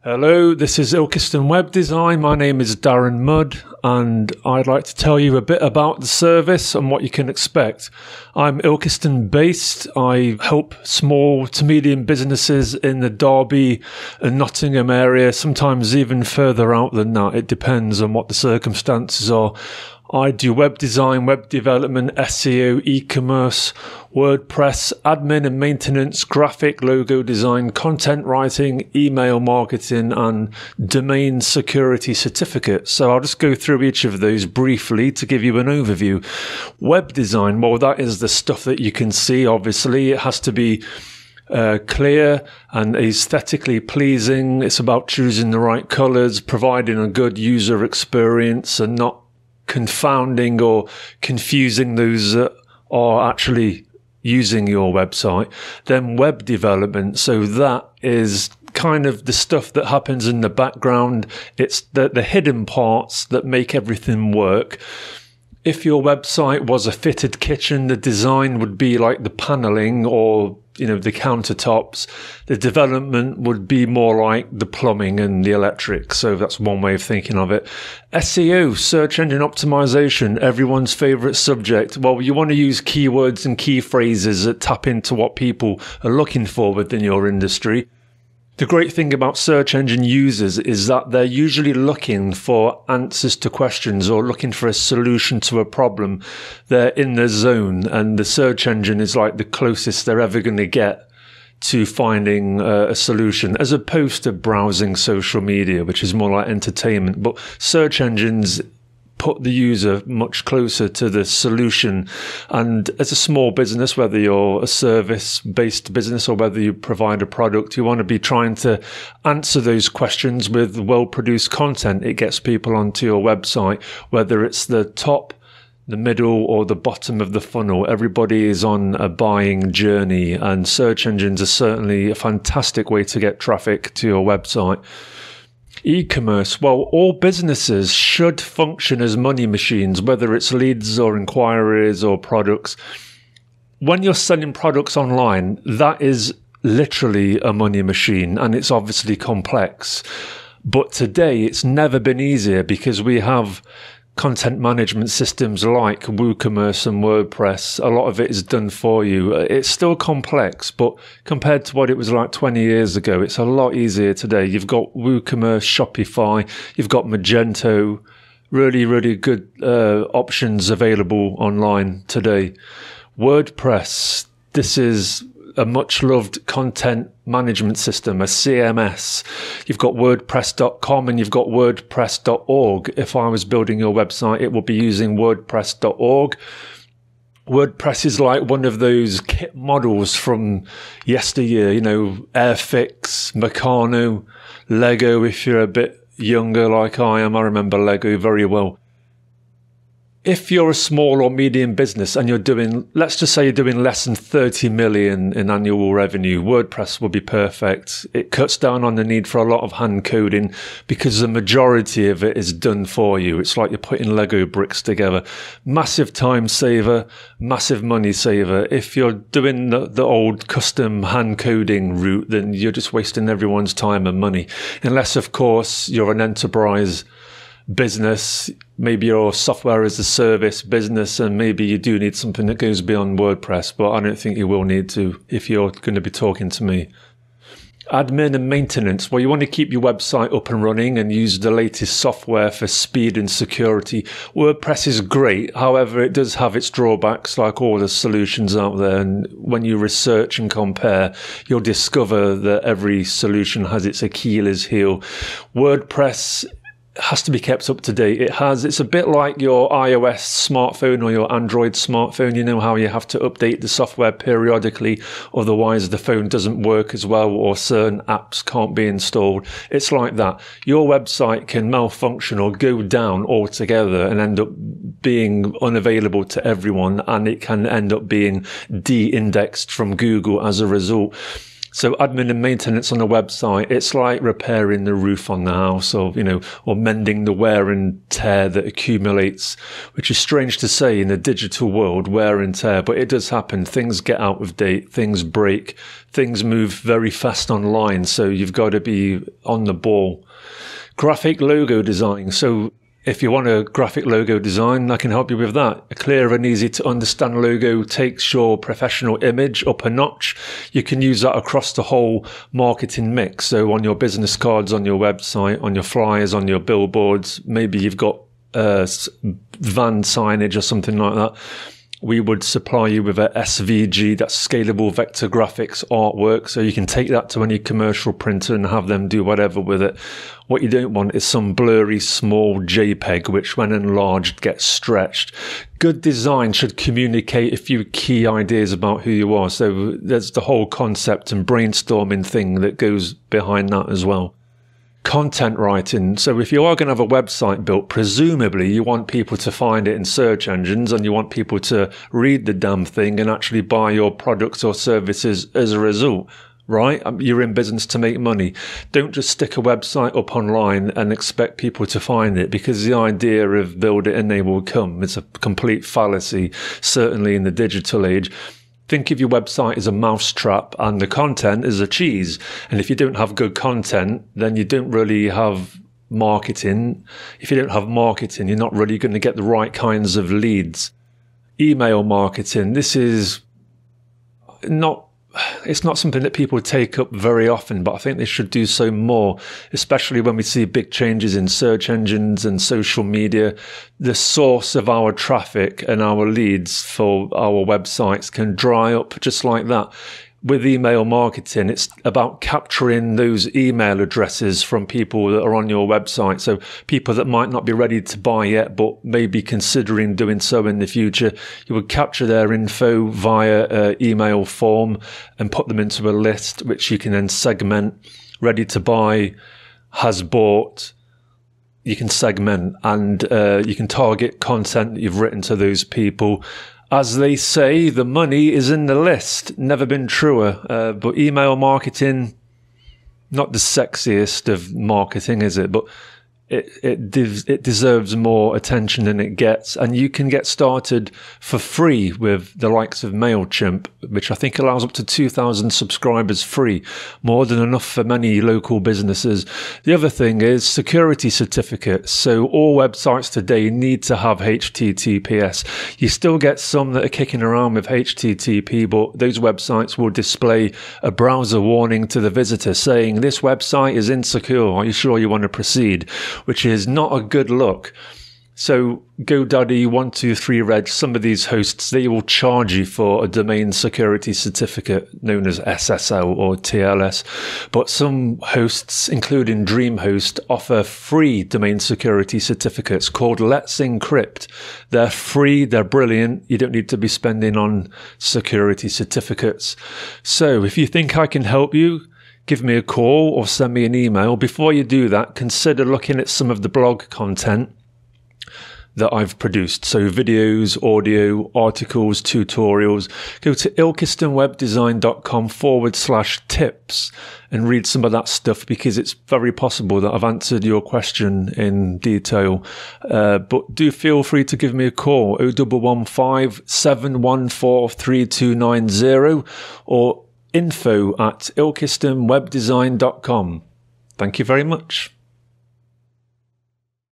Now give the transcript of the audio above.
Hello, this is Ilkeston Web Design. My name is Darren Mudd, and I'd like to tell you a bit about the service and what you can expect. I'm Ilkeston based. I help small to medium businesses in the Derby and Nottingham area, sometimes even further out than that. It depends on what the circumstances are. I do web design, web development, SEO, e-commerce, WordPress, admin and maintenance, graphic, logo design, content writing, email marketing, and domain security certificates. So I'll just go through each of those briefly to give you an overview. Web design, well, that is the stuff that you can see, obviously. It has to be clear and aesthetically pleasing. It's about choosing the right colors, providing a good user experience, and not confounding or confusing those that are actually using your website. Then web development, so that is kind of the stuff that happens in the background. It's the hidden parts that make everything work. If your website was a fitted kitchen, the design would be like the paneling or the countertops. The development would be more like the plumbing and the electric. So that's one way of thinking of it. SEO, search engine optimization, everyone's favorite subject. Well, you want to use keywords and key phrases that tap into what people are looking for within your industry. The great thing about search engine users is that they're usually looking for answers to questions or looking for a solution to a problem. They're in the zone, and the search engine is like the closest they're ever going to get to finding a solution, as opposed to browsing social media, which is more like entertainment. But search engines put the user much closer to the solution. And as a small business, whether you're a service-based business or whether you provide a product, you want to be trying to answer those questions with well-produced content. It gets people onto your website, whether it's the top, the middle, or the bottom of the funnel. Everybody is on a buying journey, and search engines are certainly a fantastic way to get traffic to your website. E-commerce, well, all businesses should function as money machines, whether it's leads or inquiries or products. When you're selling products online, that is literally a money machine, and it's obviously complex. But today, it's never been easier because we have content management systems like WooCommerce and WordPress. A lot of it is done for you. It's still complex, but compared to what it was like 20 years ago, it's a lot easier today. You've got WooCommerce, Shopify, you've got Magento, really, really good options available online today. WordPress, this is a much-loved content management system, a CMS. You've got WordPress.com and you've got WordPress.org. If I was building your website, it would be using WordPress.org. WordPress is like one of those kit models from yesteryear, Airfix, Meccano, Lego. If you're a bit younger like I am, I remember Lego very well. If you're a small or medium business and you're doing, let's just say you're doing less than 30 million in annual revenue, WordPress will be perfect. It cuts down on the need for a lot of hand coding because the majority of it is done for you. It's like you're putting Lego bricks together. Massive time saver, massive money saver. If you're doing the old custom hand coding route, then you're just wasting everyone's time and money. Unless, of course, you're an enterprise business, maybe you're a software as a service business, and maybe you do need something that goes beyond WordPress, but I don't think you will need to if you're going to be talking to me. Admin and maintenance. Well, you want to keep your website up and running and use the latest software for speed and security. WordPress is great. However, it does have its drawbacks like all the solutions out there. And when you research and compare, you'll discover that every solution has its Achilles heel. WordPress has to be kept up to date. It's a bit like your iOS smartphone or your Android smartphone. You know how you have to update the software periodically, otherwise the phone doesn't work as well or certain apps can't be installed. It's like that. Your website can malfunction or go down altogether and end up being unavailable to everyone, and it can end up being de-indexed from Google as a result. So admin and maintenance on a website, it's like repairing the roof on the house, or, or mending the wear and tear that accumulates, which is strange to say in a digital world, wear and tear, but it does happen. Things get out of date, things break, things move very fast online. So you've got to be on the ball. Graphic logo design. So if you want a graphic logo design, I can help you with that. A clear and easy to understand logo takes your professional image up a notch. You can use that across the whole marketing mix. So on your business cards, on your website, on your flyers, on your billboards, maybe you've got van signage or something like that. We would supply you with a SVG, that's scalable vector graphics artwork. So you can take that to any commercial printer and have them do whatever with it. What you don't want is some blurry, small JPEG, which when enlarged gets stretched. Good design should communicate a few key ideas about who you are. So there's the whole concept and brainstorming thing that goes behind that as well. Content writing. So if you are going to have a website built, presumably you want people to find it in search engines and you want people to read the damn thing and actually buy your products or services as a result, right? You're in business to make money. Don't just stick a website up online and expect people to find it, because the idea of build it and they will come is a complete fallacy, certainly in the digital age. Think of your website as a mousetrap and the content as a cheese. And if you don't have good content, then you don't really have marketing. If you don't have marketing, you're not really going to get the right kinds of leads. Email marketing. This is it's not something that people take up very often, but I think they should do so more, especially when we see big changes in search engines and social media. The source of our traffic and our leads for our websites can dry up just like that. With email marketing, it's about capturing those email addresses from people that are on your website. So people that might not be ready to buy yet, but may be considering doing so in the future. You would capture their info via email form and put them into a list, which you can then segment. Ready to buy, has bought. You can segment and you can target content that you've written to those people. As they say, the money is in the list. Never been truer. But email marketing, not the sexiest of marketing, is it? But it deserves more attention than it gets. And you can get started for free with the likes of MailChimp, which I think allows up to 2,000 subscribers free, more than enough for many local businesses. The other thing is security certificates. So all websites today need to have HTTPS. You still get some that are kicking around with HTTP, but those websites will display a browser warning to the visitor saying, this website is insecure. Are you sure you want to proceed? Which is not a good look. So GoDaddy, 123Reg, some of these hosts, they will charge you for a domain security certificate known as SSL or TLS. But some hosts, including DreamHost, offer free domain security certificates called Let's Encrypt. They're free, they're brilliant. You don't need to be spending on security certificates. So if you think I can help you, give me a call or send me an email. Before you do that, consider looking at some of the blog content that I've produced. So videos, audio, articles, tutorials. Go to ilkistonwebdesign.com/tips and read some of that stuff, because it's very possible that I've answered your question in detail. But do feel free to give me a call, 0115 714 3290 or info@ilkistonwebdesign.com. Thank you very much.